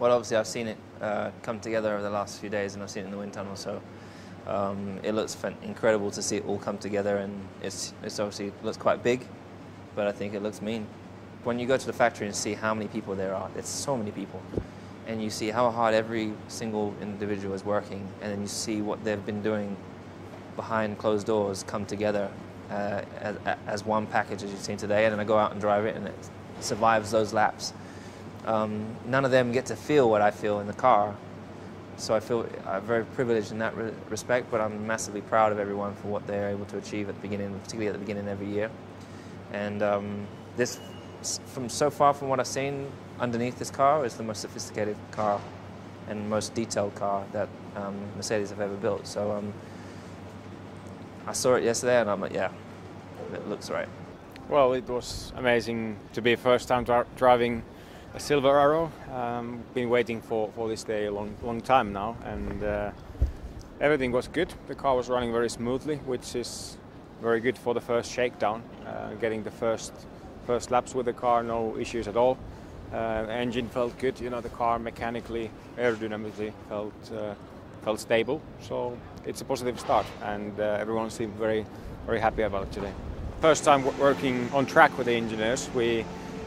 Well, obviously I've seen it come together over the last few days, and I've seen it in the wind tunnel. So it looks incredible to see it all come together, and it's obviously looks quite big, but I think it looks mean. When you go to the factory and see how many people there are, it's so many people, and you see how hard every single individual is working, and then you see what they've been doing behind closed doors come together as one package, as you've seen today, and then I go out and drive it, and it survives those laps. None of them get to feel what I feel in the car, so I feel very privileged in that respect, but I'm massively proud of everyone for what they're able to achieve at the beginning, particularly at the beginning of every year. And this, so far from what I've seen underneath this car, is the most sophisticated car and most detailed car that Mercedes have ever built. So I saw it yesterday and I'm like, yeah, it looks right. Well, it was amazing to be first time driving a Silver Arrow. Been waiting for this day a long time now, and everything was good. The car was running very smoothly, which is very good for the first shakedown. Getting the first laps with the car, no issues at all. Engine felt good, you know, the car mechanically, aerodynamically felt stable. So it's a positive start, and everyone seemed very happy about it today. First time working on track with the engineers.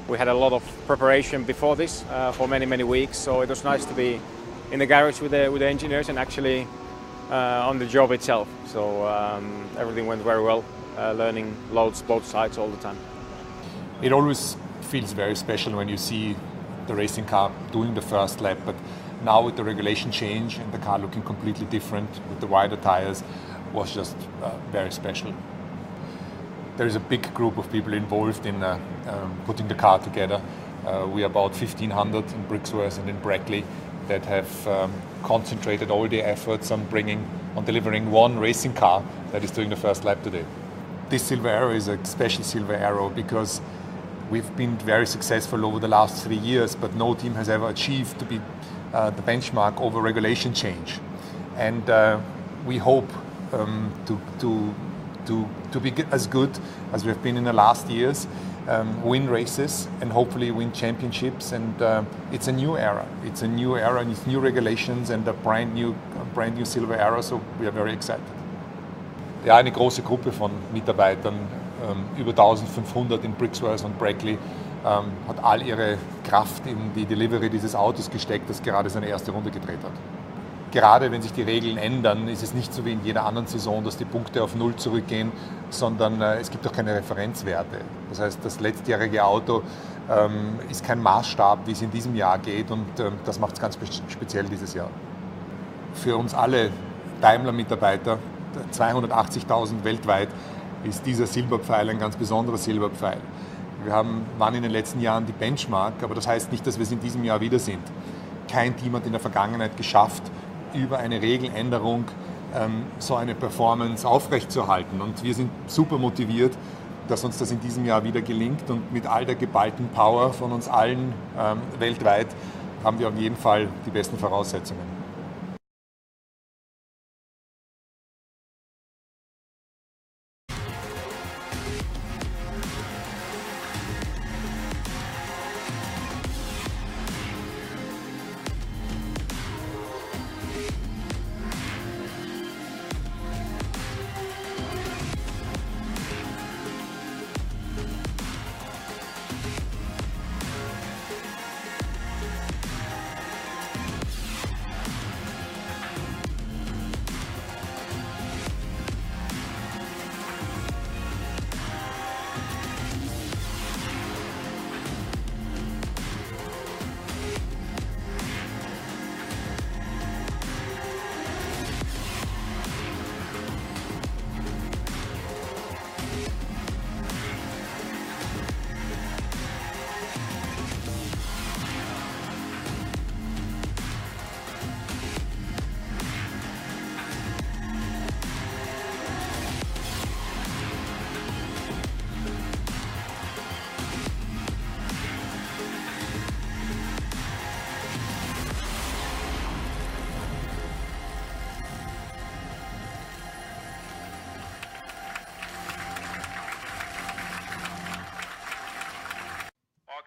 We had a lot of preparation before this for many weeks, so it was nice to be in the garage with the engineers and actually on the job itself. So everything went very well, learning loads both sides all the time. It always feels very special when you see the racing car doing the first lap, but now with the regulation change and the car looking completely different with the wider tires was just very special. There is a big group of people involved in putting the car together. We are about 1,500 in Brixworth and in Brackley that have concentrated all their efforts on delivering one racing car that is doing the first lap today. This Silver Arrow is a special Silver Arrow because we've been very successful over the last 3 years, but no team has ever achieved to be the benchmark over regulation change. And we hope to be as good as we've been in the last years, win races and hopefully win championships. And it's a new era. It's a new era and it's new regulations and a brand new Silver Arrow. So we are very excited. Ja, eine große Gruppe von Mitarbeitern, über 1500 in Brixworth und Brackley, hat all ihre Kraft in die Delivery dieses Autos gesteckt, das gerade seine erste Runde gedreht hat. Gerade wenn sich die Regeln ändern, ist es nicht so wie in jeder anderen Saison, dass die Punkte auf Null zurückgehen, sondern es gibt auch keine Referenzwerte. Das heißt, das letztjährige Auto ist kein Maßstab, wie es in diesem Jahr geht, und das macht es ganz speziell dieses Jahr. Für uns alle Daimler-Mitarbeiter, 280.000 weltweit, ist dieser Silberpfeil ein ganz besonderer Silberpfeil. Wir waren in den letzten Jahren die Benchmark, aber das heißt nicht, dass wir es in diesem Jahr wieder sind. Kein Team hat in der Vergangenheit geschafft, über eine Regeländerung so eine Performance aufrechtzuerhalten. Und wir sind super motiviert, dass uns das in diesem Jahr wieder gelingt. Und mit all der geballten Power von uns allen weltweit haben wir auf jeden Fall die besten Voraussetzungen.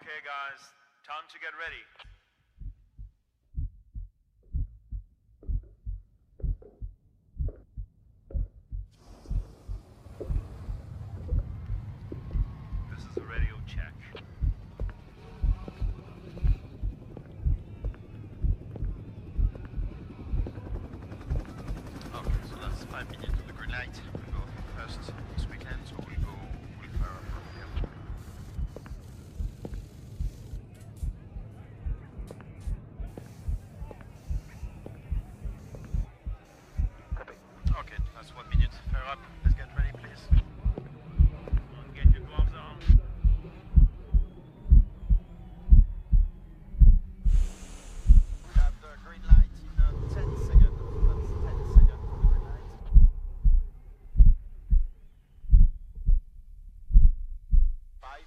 Okay guys, time to get ready. 5 minutes on the green light. We'll go first this weekend, so we'll fire up from here. Copy. Okay, that's 1 minute. Fire up. Let's get ready, please. Get your gloves on. Have the green light in 10 seconds. That's 10 seconds for the green light. 5.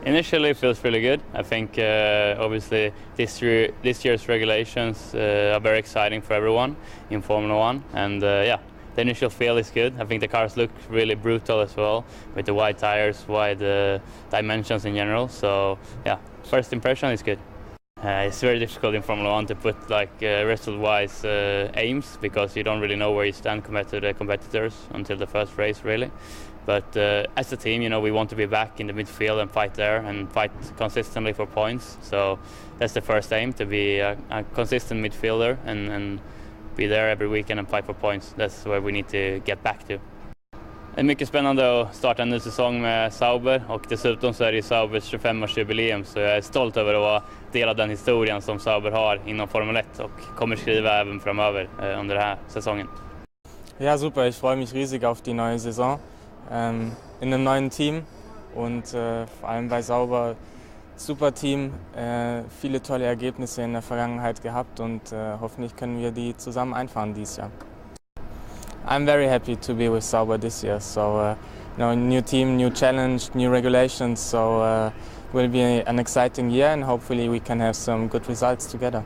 Initially it feels really good. I think obviously this year's regulations are very exciting for everyone in Formula 1, and yeah, the initial feel is good. I think the cars look really brutal as well, with the wide tires, wide dimensions in general. So yeah, first impression is good. It's very difficult in Formula 1 to put like result-wise aims, because you don't really know where you stand compared to the competitors until the first race, really. But as a team, you know, we want to be back in the midfield and fight there and fight consistently for points. So that's the first aim, to be a consistent midfielder and be there every weekend and fight for points. That's where we need to get back to. Det är mycket spännande att starta en ny säsong med Sauber, och dessutom så är det ju Saubers 25-årsjubileum, så jag är stolt över att vara del av den historien som Sauber har inom Formel 1 och kommer skriva även framöver under den här säsongen. Ja, super. Ich freue mich riesig auf die neue Saison in einem neuen Team und vor allem bei Sauber. Super Team, viele tolle Ergebnisse in der Vergangenheit gehabt und hoffentlich können wir die zusammen einfahren dieses Jahr. I'm very happy to be with Sauber this year. So, new team, new challenge, new regulations. So, will be an exciting year, and hopefully we can have some good results together.